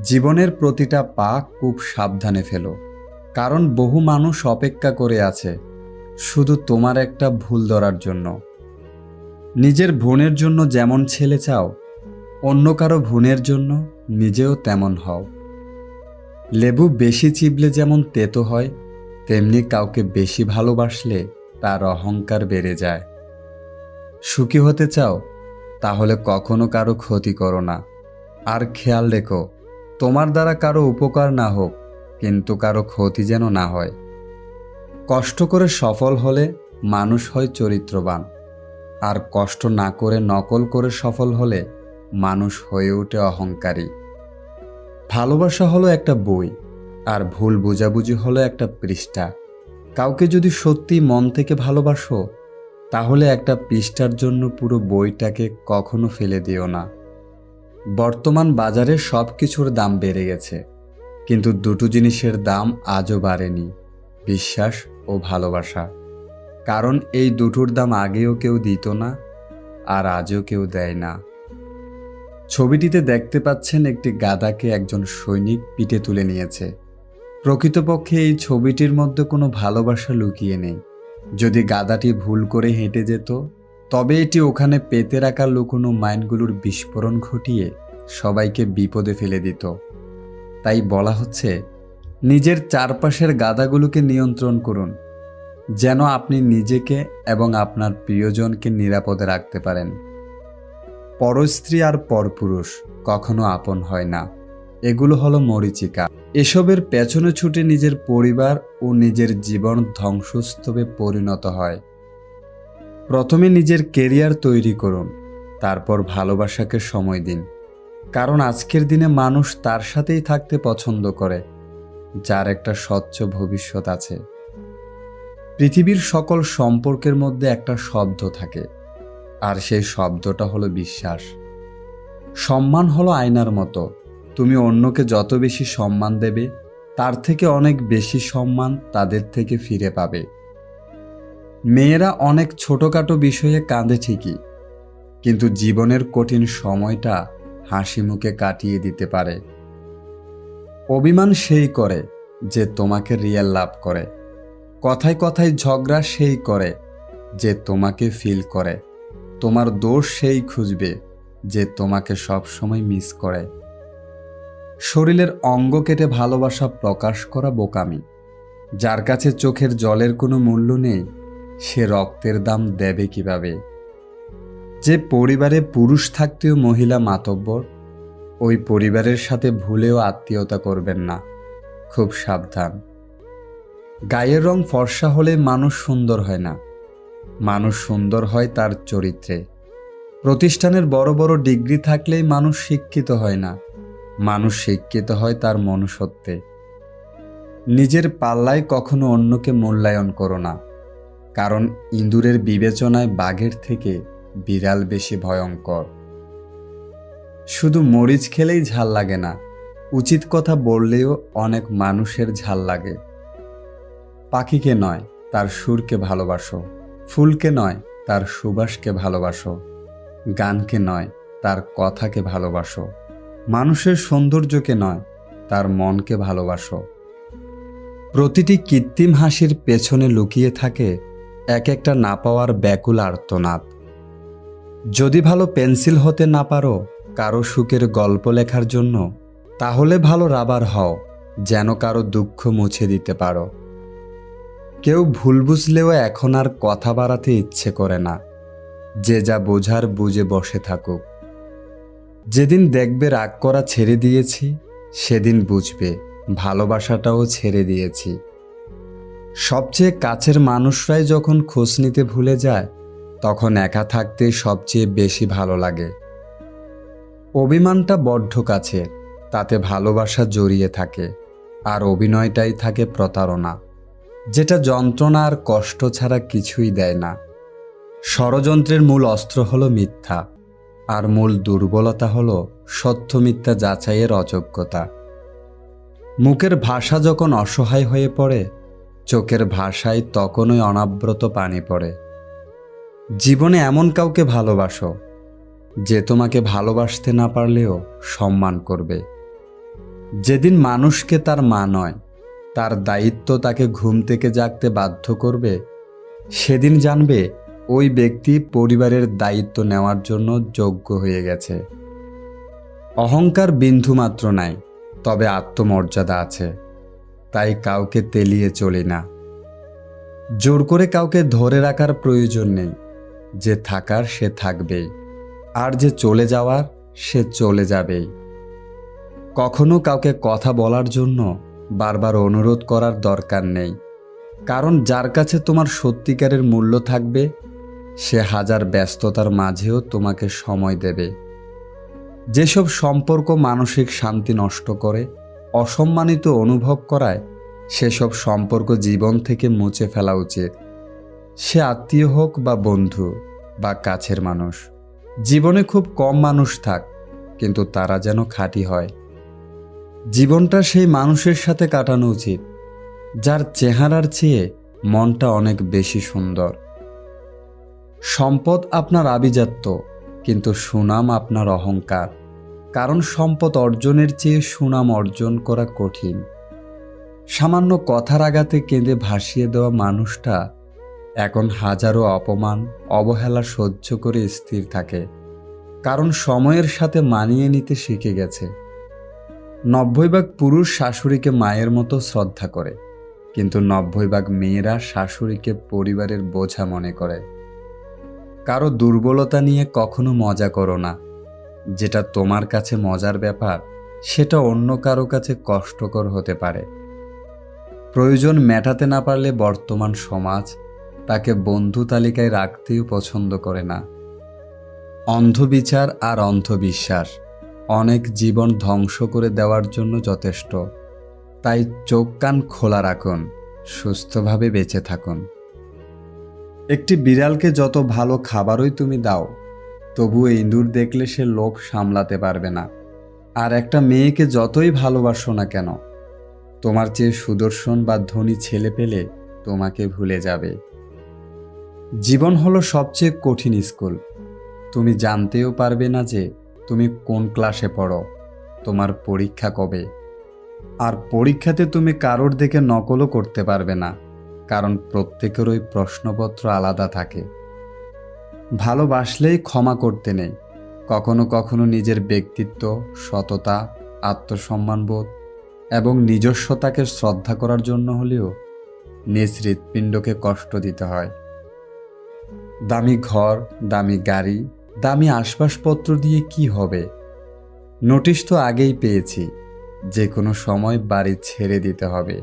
জীবনের প্রতিটা পা খুব সাবধানে ফেলো, কারণ বহু মানুষ অপেক্ষা করে আছে শুধু তোমার একটা ভুল ধরার জন্য। নিজের বোনের জন্য যেমন ছেলে চাও, অন্য কারো বোনের জন্য নিজেও তেমন হও। লেবু বেশি চিবলে যেমন তেতো হয়, তেমনি কাউকে বেশি ভালোবাসলে তার অহংকার বেড়ে যায়। সুখী হতে চাও, তাহলে কখনো কারো ক্ষতি করো না। আর খেয়াল রেখো, তোমার দ্বারা কারো উপকার না হোক, কিন্তু কারো ক্ষতি যেন না হয়। কষ্ট করে সফল হলে মানুষ হয় চরিত্রবান, আর কষ্ট না করে নকল করে সফল হলে মানুষ হয়ে ওঠে অহংকারী। ভালোবাসা হলো একটা বই, আর ভুল বোঝাবুঝি হলো একটা পৃষ্ঠা। কাউকে যদি সত্যি মন থেকে ভালোবাসো, তাহলে একটা পৃষ্ঠার জন্য পুরো বইটাকে কখনো ফেলে দিও না। বর্তমান বাজারে সব কিছুর দাম বেড়ে গেছে, কিন্তু দুটো জিনিসের দাম আজও বাড়েনি: বিশ্বাস ও ভালোবাসা। কারণ এই দুটোর দাম আগেও কেউ দিত না, আর আজও কেউ দেয় না। ছবিটিতে দেখতে পাচ্ছেন একটি গাধাকে একজন সৈনিক পিঠে তুলে নিয়েছে। প্রকৃতপক্ষে এই ছবিটির মধ্যে কোনো ভালোবাসা লুকিয়ে নেই। যদি গাধাটি ভুল করে হেঁটে যেত, তবে এটি ওখানে পেতে রাখা লুকোনো মাইনগুলোর বিস্ফোরণ ঘটিয়ে সবাইকে বিপদে ফেলে দিত। তাই বলা হচ্ছে, নিজের চারপাশের গাধাগুলোকে নিয়ন্ত্রণ করুন, যেন আপনি নিজেকে এবং আপনার প্রিয়জনকে নিরাপদে রাখতে পারেন। পরস্ত্রী আর পরপুরুষ কখনো আপন হয় না, এগুলো হলো মরীচিকা। এসবের পেছনে ছুটে নিজের পরিবার ও নিজের জীবন ধ্বংসস্তূপে পরিণত হয়। প্রথমে নিজের কেরিয়ার তৈরি করুন, তারপর ভালোবাসাকে সময় দিন। কারণ আজকের দিনে মানুষ তার সাথেই থাকতে পছন্দ করে যার একটা স্বচ্ছ ভবিষ্যৎ আছে। পৃথিবীর সকল সম্পর্কের মধ্যে একটা শব্দ থাকে, আর সেই শব্দটা হলো বিশ্বাস। সম্মান হলো আয়নার মতো, তুমি অন্যকে যত বেশি সম্মান দেবে, তার থেকে অনেক বেশি সম্মান তাদের থেকে ফিরে পাবে। মেয়েরা অনেক ছোটখাটো বিষয়ে কাঁদে ঠিকই, কিন্তু জীবনের কঠিন সময়টা হাসি মুখে কাটিয়ে দিতে পারে। অভিমান সেই করে যে তোমাকে রিয়েল লাভ করে। কথায় কথায় ঝগড়া সেই করে যে তোমাকে ফিল করে। তোমার দোষ সেই খুঁজবে যে তোমাকে সব সময় মিস করে। শরীরের অঙ্গ কেটে ভালোবাসা প্রকাশ করা বোকামি। যার কাছে চোখের জলের কোনো মূল্য নেই, সে রক্তের দাম দেবে কিভাবে? যে পরিবারে পুরুষ থাকতেও মহিলা মাতব্বর, ওই পরিবারের সাথে ভুলেও আত্মীয়তা করবেন না। খুব সাবধান। গায়ের রং ফর্সা হলে মানুষ সুন্দর হয় না, মানুষ সুন্দর হয় তার চরিত্রে। প্রতিষ্ঠানের বড় বড় ডিগ্রি থাকলেই মানুষ শিক্ষিত হয় না, মানুষ শিক্ষিত হয় তার মনুষ্যত্বে। নিজের পাল্লায় কখনো অন্যকে মূল্যায়ন করো না, কারণ ইঁদুরের বিবেচনায় বাঘের থেকে বিড়াল বেশি ভয়ঙ্কর। শুধু মরিচ খেলেই ঝাল লাগে না, উচিত কথা বললেও অনেক মানুষের ঝাল লাগে। পাখিকে নয়, তার সুরকে ভালোবাসো। ফুলকে নয়, তার সুবাসকে ভালোবাসো। গানকে নয়, তার কথাকে ভালোবাসো। মানুষের সৌন্দর্যকে নয়, তার মনকে ভালোবাসো। প্রতিটি কৃত্রিম হাসির পেছনে লুকিয়ে থাকে এক একটা না পাওয়ার ব্যাকুল আর্তনাদ। যদি ভালো পেন্সিল হতে না পারো কারো সুখের গল্প লেখার জন্য, তাহলে ভালো রাবার হও, যেন কারো দুঃখ মুছে দিতে পারো। কেউ ভুল বুঝলেও এখন আর কথা বাড়াতে ইচ্ছে করে না। যে যা বোঝার বুঝে বসে থাকুক। যেদিন দেখবে রাগ করা ছেড়ে দিয়েছি, সেদিন বুঝবে ভালোবাসাটাও ছেড়ে দিয়েছি। সবচেয়ে কাছের মানুষরাই যখন খোঁজ নিতে ভুলে যায়, তখন একা থাকতে সবচেয়ে বেশি ভালো লাগে। অভিমানটা বড্ড কাছের, তাতে ভালোবাসা জড়িয়ে থাকে, আর অভিনয়টাই থাকে প্রতারণা, যেটা যন্ত্রণা আর কষ্ট ছাড়া কিছুই দেয় না। ষড়যন্ত্রের মূল অস্ত্র হলো মিথ্যা, আর মূল দুর্বলতা হলো সত্য মিথ্যা যাচাইয়ের অযোগ্যতা। মুখের ভাষা যখন অসহায় হয়ে পড়ে, চোখের ভাষায় তখনই অনাব্রত পানি পড়ে। জীবনে এমন কাউকে ভালোবাসো যে তোমাকে ভালোবাসতে না পারলেও সম্মান করবে। যেদিন মানুষকে তার মা নয়, তার দায়িত্ব তাকে ঘুম থেকে জাগতে বাধ্য করবে, সেদিন জানবে ওই ব্যক্তি পরিবারের দায়িত্ব নেওয়ার জন্য যোগ্য হয়ে গেছে। অহংকার বিন্দুমাত্র নাই, তবে আত্মমর্যাদা আছে। তাই কাউকে তেলিয়ে চলি না। জোর করে কাউকে ধরে রাখার প্রয়োজন নেই। যে থাকার সে থাকবেই, আর যে চলে যাওয়ার সে চলে যাবেই। কখনো কাউকে কথা বলার জন্য বারবার অনুরোধ করার দরকার নেই, কারণ যার কাছে তোমার সত্যিকারের মূল্য থাকবে, সে হাজার ব্যস্ততার মাঝেও তোমাকে সময় দেবে। যেসব সম্পর্ক মানসিক শান্তি নষ্ট করে, অসম্মানিত অনুভব করায়, সেসব সম্পর্ক জীবন থেকে মুছে ফেলা উচিত। সে আত্মীয় হোক বা বন্ধু বা কাছের মানুষ। জীবনে খুব কম মানুষ থাক, কিন্তু তারা যেন খাঁটি হয়। জীবনটা সেই মানুষের সাথে কাটানো উচিত, যার চেহারার চেয়ে মনটা অনেক বেশি সুন্দর। সম্পদ আপনার আভিজাত্য, কিন্তু সুনাম আপনার অহংকার। কারণ সম্পদ অর্জনের চেয়ে সুনাম অর্জন করা কঠিন। সামান্য কথার আঘাতে কেঁদে ভাসিয়ে দেওয়া মানুষটা এখন হাজারো অপমান, অবহেলা সহ্য করে স্থির থাকে, কারণ সময়ের সাথে মানিয়ে নিতে শিখে গেছে। 90% পুরুষ শাশুড়িকে মায়ের মতো শ্রদ্ধা করে, কিন্তু 90% মেয়েরা শাশুড়িকে পরিবারের বোঝা মনে করে। কারো দুর্বলতা নিয়ে কখনো মজা করো না। যেটা তোমার কাছে মজার ব্যাপার, সেটা অন্য কারো কাছে কষ্টকর হতে পারে। প্রয়োজন মেটাতে না পারলে বর্তমান সমাজ তাকে বন্ধু তালিকায় রাখতেও পছন্দ করে না। অন্ধবিচার আর অন্ধবিশ্বাস অনেক জীবন ধ্বংস করে দেওয়ার জন্য যথেষ্ট। তাই চোখ কান খোলা রাখুন, সুস্থভাবে বেঁচে থাকুন। একটি বিড়ালকে যত ভালো খাবারই তুমি দাও, তবুও ইঁদুর দেখলে সে লোভ সামলাতে পারবে না। আর একটা মেয়েকে যতই ভালোবাসো না কেন, তোমার চেয়ে সুদর্শন বা ধনী ছেলে পেলে তোমাকে ভুলে যাবে। জীবন হলো সবচেয়ে কঠিন স্কুল। তুমি জানতেও পারবে না যে তুমি কোন ক্লাসে পড়ো, তোমার পরীক্ষা কবে। আর পরীক্ষাতে তুমি কারোর দেখে নকলও করতে পারবে না, কারণ প্রত্যেকেরই প্রশ্নপত্র আলাদা থাকে। ভালোবাসলেই ক্ষমা করতে নেই। কখনো কখনো নিজের ব্যক্তিত্ব, সততা, আত্মসম্মানবোধ এবং নিজস্বতাকে শ্রদ্ধা করার জন্য হলেও নিজ হৃৎপিণ্ডকে কষ্ট দিতে হয়। দামি ঘর, দামি গাড়ি, দামি আসবাবপত্র দিয়ে কি হবে? নোটিশ তো আগেই পেয়েছি, যে কোনো সময় বাড়ি ছেড়ে দিতে হবে।